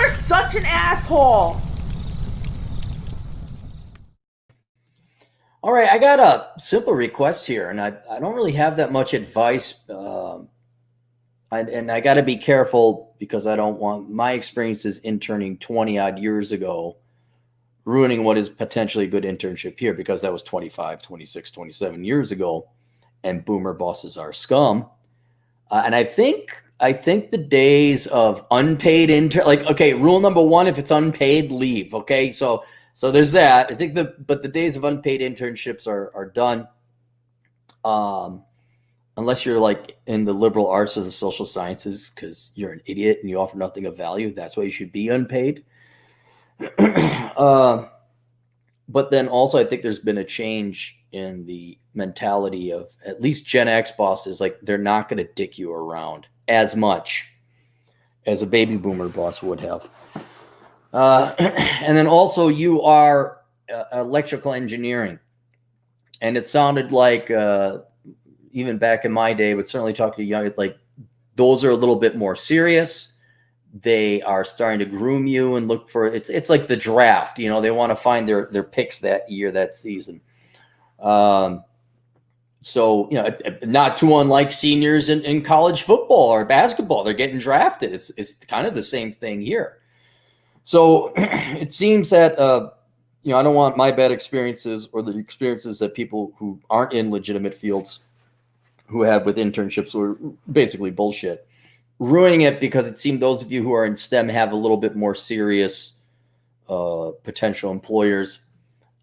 You're such an asshole. All right, I got a simple request here, and I don't really have that much advice. And I got to be careful because I don't want my experiences interning 20 odd years ago ruining what is potentially a good internship here, because that was 25, 26, 27 years ago, and boomer bosses are scum. And I think the days of unpaid intern, like, okay, rule number one, if it's unpaid, leave. Okay, so there's that. I think but the days of unpaid internships are done. Um, Unless you're like in the liberal arts or the social sciences, because you're an idiot and you offer nothing of value. That's why you should be unpaid. uh, but then also, I think there's been a change in the mentality of at least Gen X bosses. Like, they're not going to dick you around as much as a baby boomer boss would have. And then also, you are electrical engineering. And it sounded like, even back in my day, but certainly talking to young, like, those are a little bit more serious. They are starting to groom you and look for it's like the draft. They want to find their picks that year, that season. So, not too unlike seniors in college football or basketball. They're getting drafted. It's kind of the same thing here. So it seems that, I don't want my bad experiences or the experiences that people who aren't in legitimate fields who have with internships were basically bullshit, ruining it, because it seemed those of you who are in STEM have a little bit more serious potential employers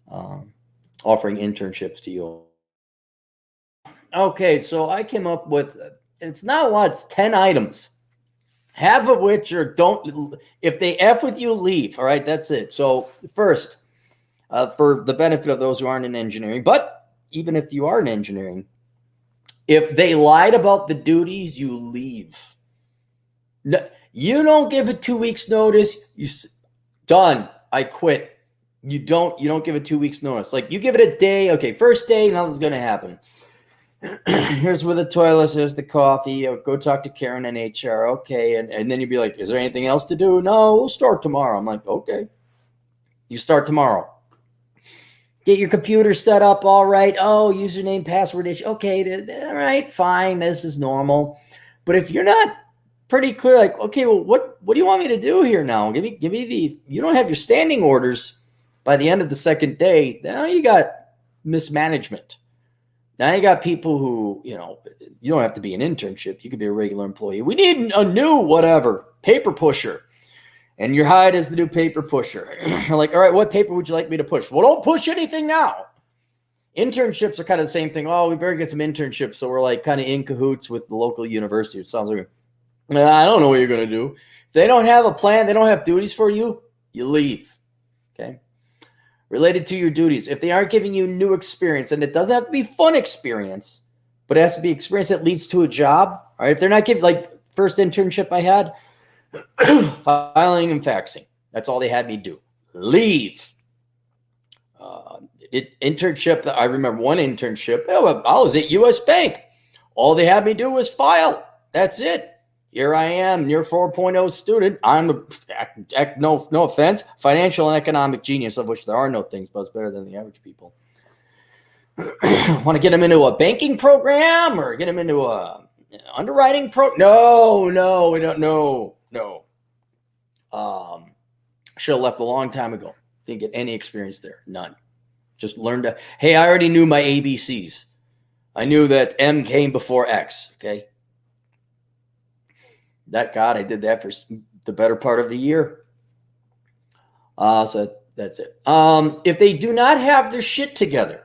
offering internships to you. Okay, so I came up with, it's not a lot, it's 10 items, half of which are if they F with you, leave. All right, that's it. So first, for the benefit of those who aren't in engineering, but even if you are in engineering, if they lied about the duties, you leave. No, you don't give it 2 weeks notice. Done. I quit. You don't give it 2 weeks notice. Like, you give it a day. Okay, first day, nothing's going to happen. Here's where the toilet is, the coffee. Go talk to Karen and HR. Okay. And then you'd be like, is there anything else to do? No, we'll start tomorrow. I'm like, okay. You start tomorrow. Get your computer set up. All right. Oh, username, password issue. Okay. All right. Fine. This is normal. But if you're not pretty clear, like, okay, well, what do you want me to do here now? Give me you don't have your standing orders by the end of the second day. Now you got mismanagement. Now you got people who, you don't have to be an internship. You could be a regular employee. We need a new whatever paper pusher. And you're hired as the new paper pusher. You're like, all right, what paper would you like me to push? Well, don't push anything now. Internships are kind of the same thing. Oh, we better get some internships. So we're like kind of in cahoots with the local university. It sounds like, I don't know what you're going to do. If they don't have a plan, they don't have duties for you, you leave. Okay. Related to your duties, if they aren't giving you new experience, and it doesn't have to be fun experience, but it has to be experience that leads to a job. All right. If they're not giving, like, first internship I had, filing and faxing. That's all they had me do. Leave. Internship. I remember one internship. I was at U.S. Bank. All they had me do was file. That's it. Here I am, near 4.0 student. I'm no offense, financial and economic genius, of which there are no things, but it's better than the average people. Want to get them into a banking program or get them into a underwriting program? No, we don't. No. Should have left a long time ago. Didn't get any experience there. None. Just learned to, hey, I already knew my ABCs. I knew that M came before X. Okay. I did that for the better part of the year. So that's it. If they do not have their shit together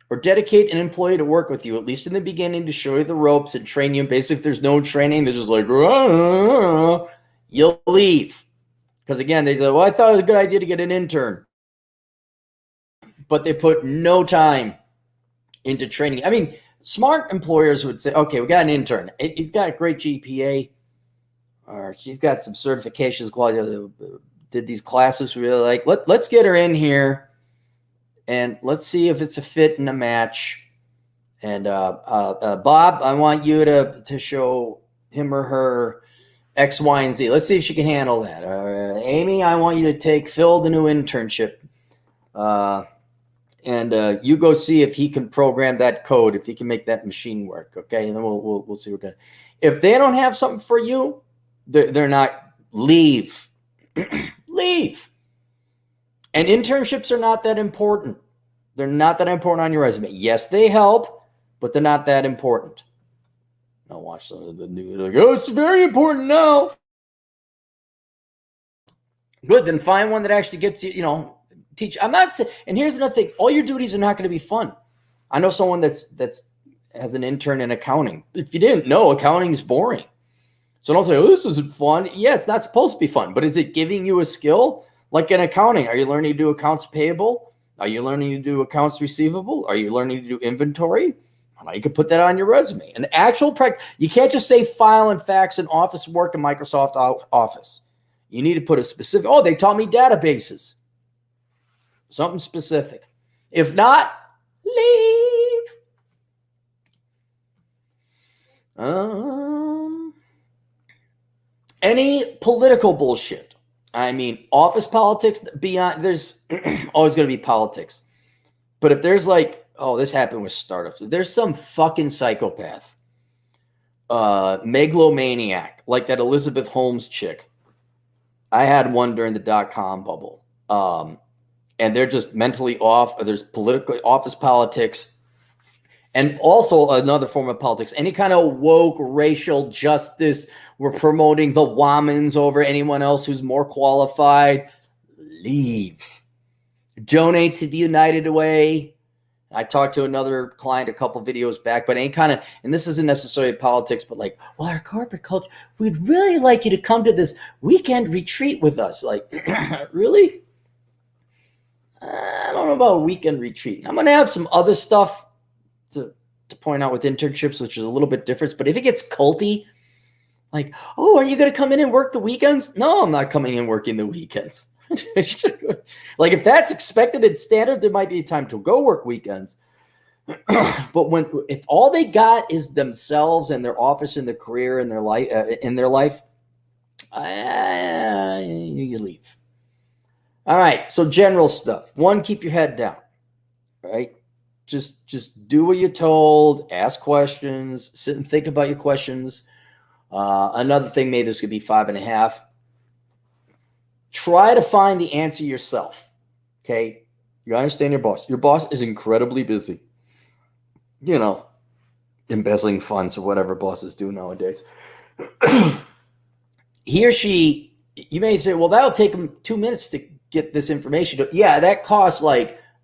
or dedicate an employee to work with you, at least in the beginning, to show you the ropes and train you, basically if there's no training, they're just like, you'll leave. Because again, they say, well, I thought it was a good idea to get an intern. But they put no time into training. I mean, smart employers would say, okay, we got an intern. He's got a great GPA. Or she's got some certifications, quality, did these classes we really like. Let's get her in here and let's see if it's a fit and a match. And Bob, I want you to show him or her X, Y, and Z. Let's see if she can handle that. Amy, I want you to Phil the new internship. And you go see if he can program that code, if he can make that machine work, okay? And then we'll see what we're gonna. If they don't have something for you, they're not. Leave, leave. And internships are not that important. They're not that important on your resume. Yes, they help, but they're not that important. Now watch some of the news. Like, oh, it's very important now. Good, then find one that actually gets you, teach. I'm not saying, and here's another thing. All your duties are not going to be fun. I know someone that's has an intern in accounting. If you didn't know, accounting is boring. So don't say, oh, this isn't fun. Yeah, it's not supposed to be fun, but is it giving you a skill? Like in accounting, are you learning to do accounts payable? Are you learning to do accounts receivable? Are you learning to do inventory? Well, you can put that on your resume. An actual practice. You can't just say file and fax and office work in Microsoft Office. You need to put a specific, they taught me databases. Something specific. If not, leave. Any political bullshit. I mean, office politics, beyond, there's always going to be politics. But if there's this happened with startups. If there's some fucking psychopath, megalomaniac, like that Elizabeth Holmes chick. I had one during the .com bubble. And they're just mentally off. There's political office politics. And also another form of politics, any kind of woke racial justice. We're promoting the Womans over anyone else who's more qualified. Leave. Donate to the United Way. I talked to another client a couple videos back, but and this isn't necessarily politics, but our corporate culture, we'd really like you to come to this weekend retreat with us. Really? I don't know about a weekend retreat. I'm going to have some other stuff to point out with internships, which is a little bit different. But if it gets culty, are you going to come in and work the weekends? No, I'm not coming in working the weekends. If that's expected and standard, there might be a time to go work weekends. But if all they got is themselves and their office and their career and their life, you leave. All right. So general stuff. One, keep your head down. Right. Just do what you're told. Ask questions. Sit and think about your questions. Another thing, maybe this could be 5.5. Try to find the answer yourself. Okay. You understand your boss. Your boss is incredibly busy. Embezzling funds or whatever bosses do nowadays. He or she, you may say, well, that'll take them 2 minutes to get this information. Yeah, that costs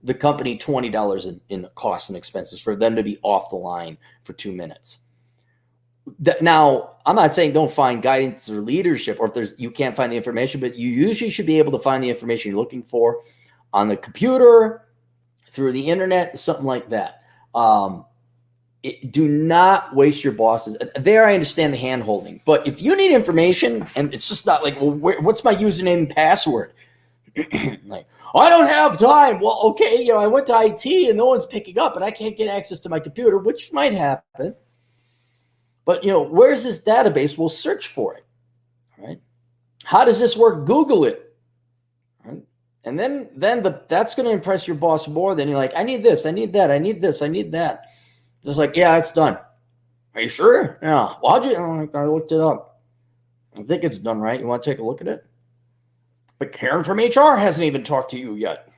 the company $20 in costs and expenses for them to be off the line for 2 minutes. Now, I'm not saying don't find guidance or leadership, or if you can't find the information, but you usually should be able to find the information you're looking for on the computer, through the internet, something like that. Do not waste your bosses. There, I understand the hand holding, but if you need information and it's just not what's my username and password? I don't have time. Well, okay, I went to IT and no one's picking up and I can't get access to my computer, which might happen. But, where's this database? We'll search for it, right? How does this work? Google it, right? And then that's going to impress your boss more than you're like, I need this, I need that, I need this, I need that. Just yeah, it's done. Are you sure? Yeah. Well, I looked it up. I think it's done, right? You want to take a look at it? But Karen from HR hasn't even talked to you yet.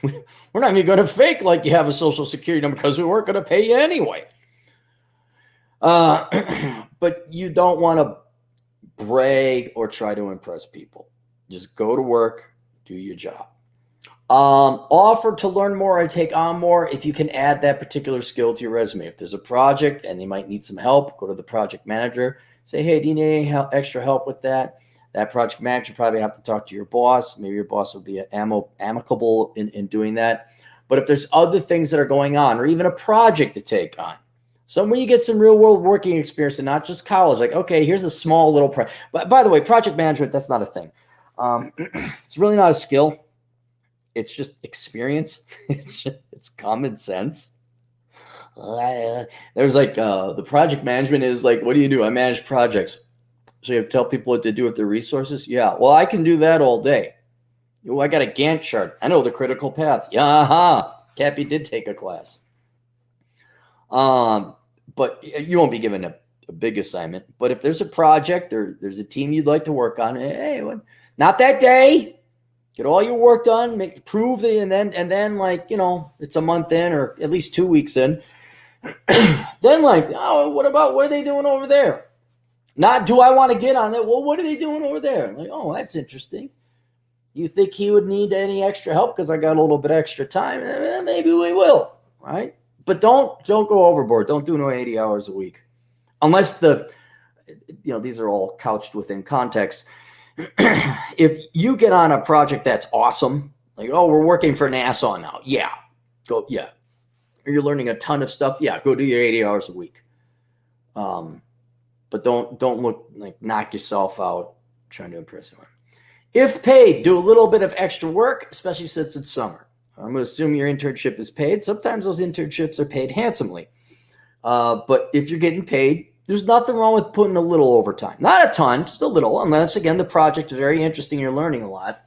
We're not even going to fake you have a social security number because we weren't going to pay you anyway. But you don't want to brag or try to impress people. Just go to work, do your job. Offer to learn more or take on more if you can add that particular skill to your resume. If there's a project and they might need some help, go to the project manager. Say, hey, do you need any extra help with that? That project manager probably have to talk to your boss. Maybe your boss will be amicable in doing that. But if there's other things that are going on or even a project to take on, somewhere you get some real world working experience and not just college. Okay, here's a small little But by the way, project management, that's not a thing. It's really not a skill. It's just experience. It's common sense. There's like the project management is like, what do you do? I manage projects. So you have to tell people what to do with their resources. Yeah, well, I can do that all day. Oh, I got a Gantt chart. I know the critical path. Yeah, Cappy did take a class. But you won't be given a big assignment. But if there's a project or there's a team you'd like to work on, hey, not that day. Get all your work done, prove the, and then like, it's a month in or at least 2 weeks in. Then like, oh, what are they doing over there? Not do I want to get on it? Well, what are they doing over there? Like, oh, that's interesting. You think he would need any extra help because I got a little bit extra time? Maybe we will, right? But don't go overboard. Don't do no 80 hours a week, unless these are all couched within context. If you get on a project that's awesome, like, oh, we're working for NASA now, go. Or you're learning a ton of stuff, go do your 80 hours a week. But don't look like knock yourself out trying to impress anyone. If paid, do a little bit of extra work, especially since it's summer. I'm going to assume your internship is paid. Sometimes those internships are paid handsomely. But if you're getting paid, there's nothing wrong with putting a little overtime. Not a ton, just a little, unless, again, the project is very interesting and you're learning a lot.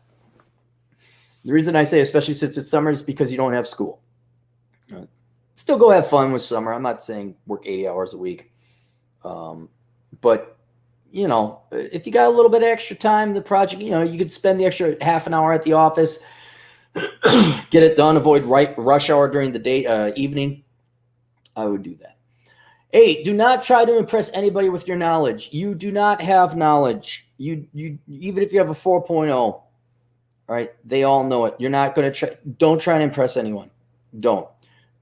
The reason I say especially since it's summer is because you don't have school. Still go have fun with summer. I'm not saying work 80 hours a week. But, if you got a little bit of extra time, the project, you could spend the extra half an hour at the office, get it done, avoid rush hour during the day, evening. I would do that. 8, do not try to impress anybody with your knowledge. You do not have knowledge. You even if you have a 4.0, right? They all know it. You're not going to try. Don't try and impress anyone. Don't.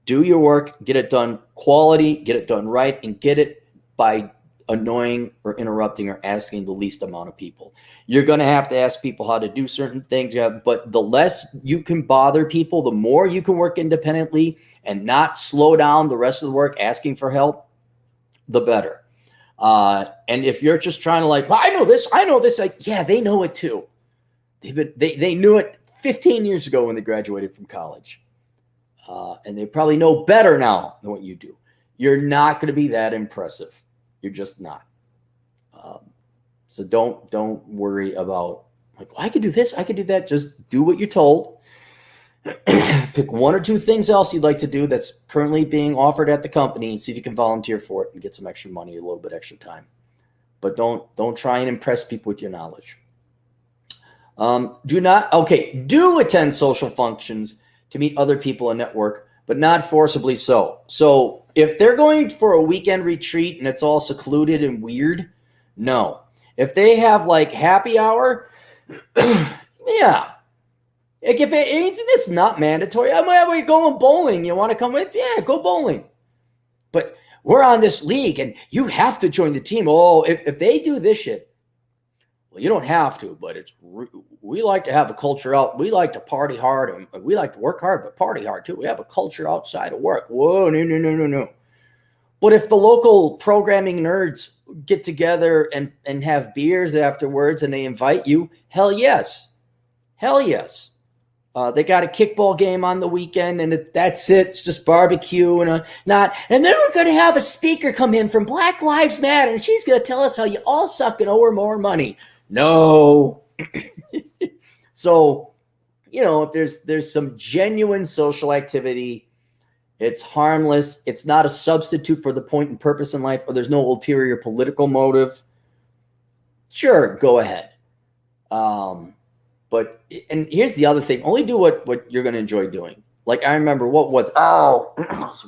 Do your work, get it done quality, get it done right, and get it by annoying or interrupting or asking the least amount of people. You're going to have to ask people how to do certain things, but the less you can bother people, the more you can work independently and not slow down the rest of the work asking for help, the better. And if you're just trying to like, well, I know this, like, yeah, they know it too. They knew it 15 years ago when they graduated from college. And they probably know better now than what you do. You're not going to be that impressive. You're just not. So don't worry about like, well, I could do this, I could do that. Just do what you're told. Pick 1 or 2 things else you'd like to do that's currently being offered at the company and see if you can volunteer for it and get some extra money, a little bit extra time. But don't try and impress people with your knowledge. Do attend social functions to meet other people and network, but not forcibly so. So if they're going for a weekend retreat and it's all secluded and weird, no. If they have like happy hour, yeah. Like if anything that's not mandatory, we're going bowling. You want to come with? Yeah, go bowling. But we're on this league and you have to join the team. Oh, if they do this shit, well, you don't have to, but we like to have a culture out. We like to party hard and we like to work hard, but party hard too. We have a culture outside of work. Whoa, no. But if the local programming nerds get together and have beers afterwards and they invite you, hell yes. They got a kickball game on the weekend and that's it. It's just barbecue and and then we're going to have a speaker come in from Black Lives Matter and she's going to tell us how you all suck and owe her more money. No. So, if there's some genuine social activity, it's harmless. It's not a substitute for the point and purpose in life, or there's no ulterior political motive. Sure, go ahead. But here's the other thing. Only do what you're going to enjoy doing. Like I remember it was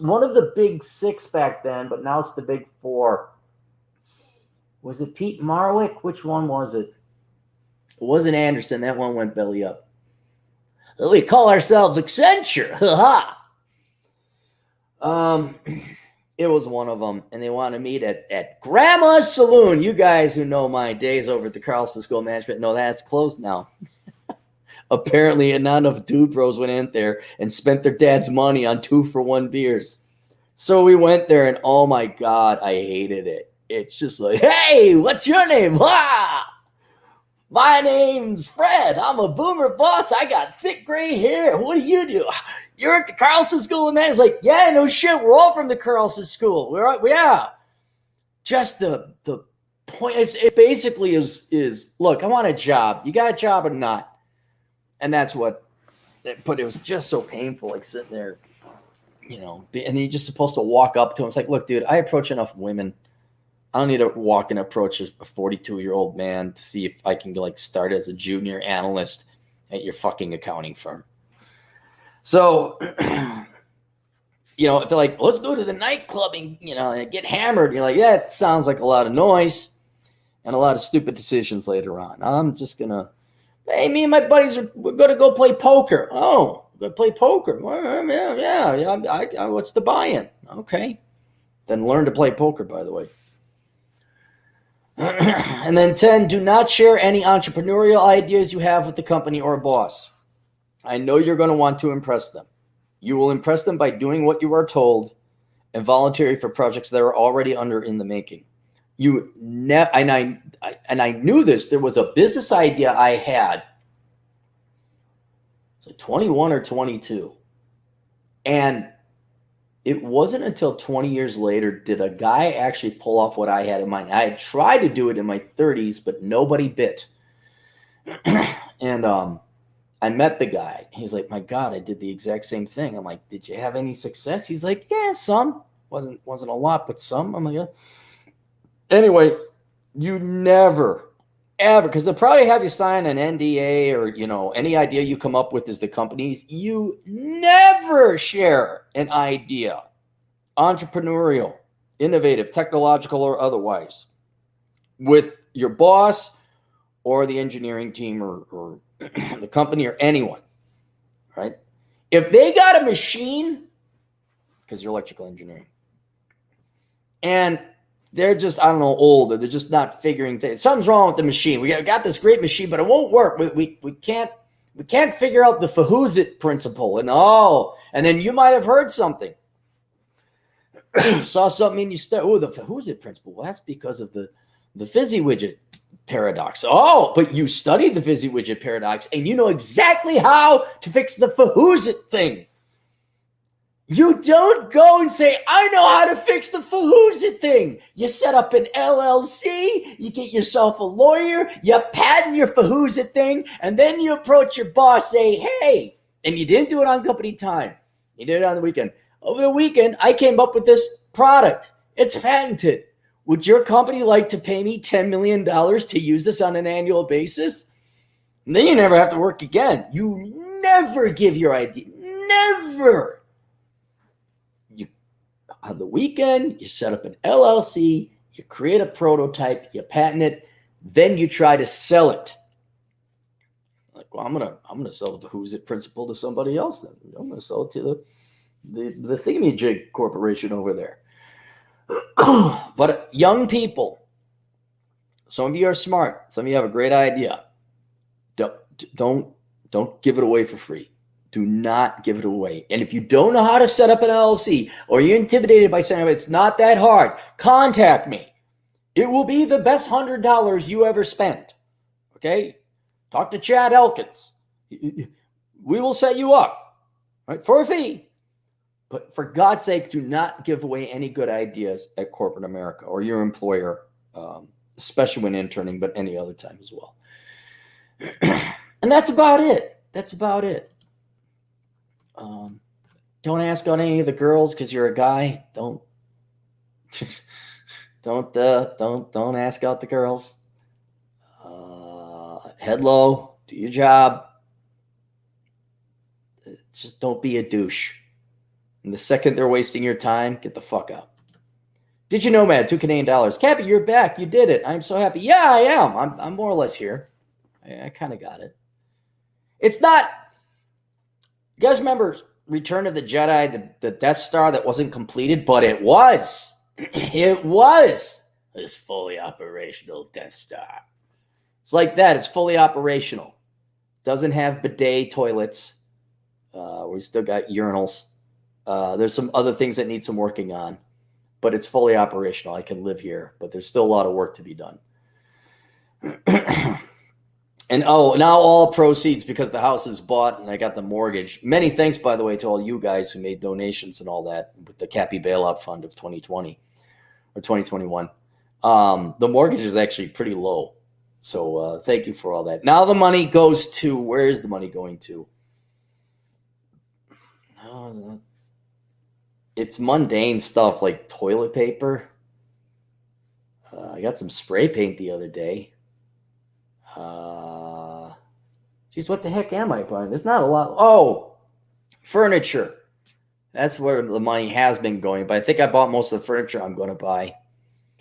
one of the big 6 back then, but now it's the big 4. Was it Pete Marwick? Which one was it? It wasn't Anderson. That one went belly up. We call ourselves Accenture. It was one of them, and they wanted to meet at Grandma's Saloon. You guys who know my days over at the Carlson School of Management know that's closed now. Apparently, not enough dude bros went in there and spent their dad's money on 2-for-1 beers. So we went there, and oh my God, I hated it. It's just like, hey, what's your name? My name's Fred. I'm a boomer boss. I got thick gray hair. What do? you're at the Carlson School of Management. It's like, yeah, no shit. We're all from the Carlson School. Yeah. Just the point. It basically is, look, I want a job. You got a job or not? And that's what, but it was just so painful, like sitting there, you know, and you're just supposed to walk up to him. It's like, look, dude, I approach enough women. I don't need to walk and approach a 42-year-old man to see if I can like start as a junior analyst at your fucking accounting firm. So, you know, if they're like, let's go to the nightclub and, you know, get hammered. You're like, yeah, it sounds like a lot of noise and a lot of stupid decisions later on. I'm just going to, hey, me and my buddies we're going to go play poker. Oh, we're going to play poker. Well, yeah. What's the buy-in? Okay. Then learn to play poker, by the way. And then 10, do not share any entrepreneurial ideas you have with the company or boss. I know you're going to want to impress them. You will impress them by doing what you are told and volunteering for projects that are already in the making. And I knew this. There was a business idea I had. So 21 or 22. And it wasn't until 20 years later did a guy actually pull off what I had in mind. I had tried to do it in my 30s, but nobody bit. And I met the guy. He's like, my God, I did the exact same thing. I'm like, did you have any success? He's like, yeah, some. Wasn't a lot, but some. I'm like, yeah. Anyway, you never, ever, because they'll probably have you sign an NDA or, you know, any idea you come up with as the companies. You never share an idea, entrepreneurial, innovative, technological, or otherwise, with your boss or the engineering team or the company or anyone, right? If they got a machine, because you're electrical engineering, and they're just, I don't know, old, or they're just not figuring things. Something's wrong with the machine. We got this great machine, but it won't work. We can't figure out the Fahuzit principle. And then you might have heard something. Saw something and you start, the Fahuzit principle. Well, that's because of the fizzy widget paradox. Oh, but you studied the fizzy widget paradox and you know exactly how to fix the Fahuzit thing. You don't go and say, I know how to fix the Fahuzit thing. You set up an LLC, you get yourself a lawyer, you patent your Fahuzit thing, and then you approach your boss, say, hey, and you didn't do it on company time. You did it on the weekend. Over the weekend, I came up with this product. It's patented. Would your company like to pay me $10 million to use this on an annual basis? And then you never have to work again. You never give your idea. Never. On the weekend, you set up an LLC, you create a prototype, you patent it, then you try to sell it. Like, well, I'm gonna sell the Who's It principle to somebody else. Then I'm gonna sell it to the thingamajig corporation over there. But young people, some of you are smart. Some of you have a great idea. Don't give it away for free. Do not give it away. And if you don't know how to set up an LLC or you're intimidated by saying it's not that hard, contact me. It will be the best $100 you ever spent. Okay? Talk to Chad Elkins. We will set you up, right, for a fee. But for God's sake, do not give away any good ideas at corporate America or your employer, especially when interning, but any other time as well. And that's about it. Don't ask on any of the girls because you're a guy. Don't ask out the girls. Head low, do your job. Just don't be a douche. And the second they're wasting your time, get the fuck out. Did you know, Matt? $2 Canadian. Cappy, you're back. You did it. I'm so happy. Yeah, I am. I'm more or less here. I kind of got it. It's not. You guys remember Return of the Jedi, the Death Star that wasn't completed, but it was. It was this fully operational Death Star. It's like that. It's fully operational. Doesn't have bidet toilets. We still got urinals. There's some other things that need some working on, but it's fully operational. I can live here, but there's still a lot of work to be done. And now all proceeds because the house is bought and I got the mortgage. Many thanks, by the way, to all you guys who made donations and all that with the Cappy Bailout Fund of 2020 or 2021. The mortgage is actually pretty low. So thank you for all that. Now the money goes to, where is the money going to? It's mundane stuff like toilet paper. I got some spray paint the other day. Geez, what the heck am I buying? There's not a lot. Oh, furniture. That's where the money has been going. But I think I bought most of the furniture I'm going to buy.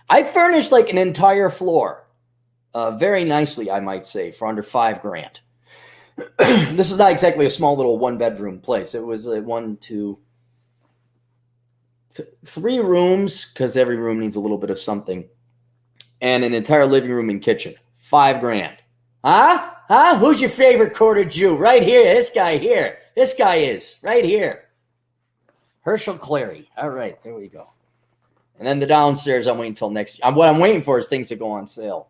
I furnished like an entire floor. Very nicely, I might say, for under $5,000. This is not exactly a small little one-bedroom place. It was a 3 rooms, because every room needs a little bit of something, and an entire living room and kitchen. $5,000. Huh? Who's your favorite quarter Jew? Right here. This guy here. This guy is right here. Herschel Clary. All right, there we go. And then the downstairs, I'm waiting until next year. What I'm waiting for is things to go on sale,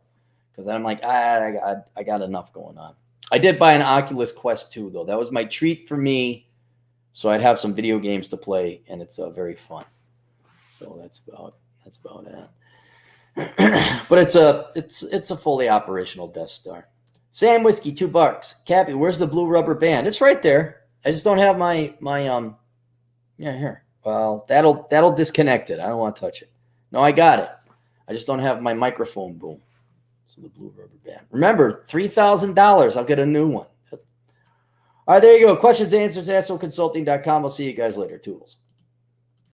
because I'm like, I got enough going on. I did buy an Oculus Quest 2, though. That was my treat for me, so I'd have some video games to play, and it's very fun. So that's about it. But it's a fully operational Death Star. Sam Whiskey, $2. Cappy, where's the blue rubber band? It's right there. I just don't have my here. Well, that'll disconnect it. I don't want to touch it. No, I got it. I just don't have my microphone boom. So the blue rubber band. Remember, $3,000. I'll get a new one. All right, there you go. Questions and answers, AstroConsulting.com. I'll see you guys later. Toodles.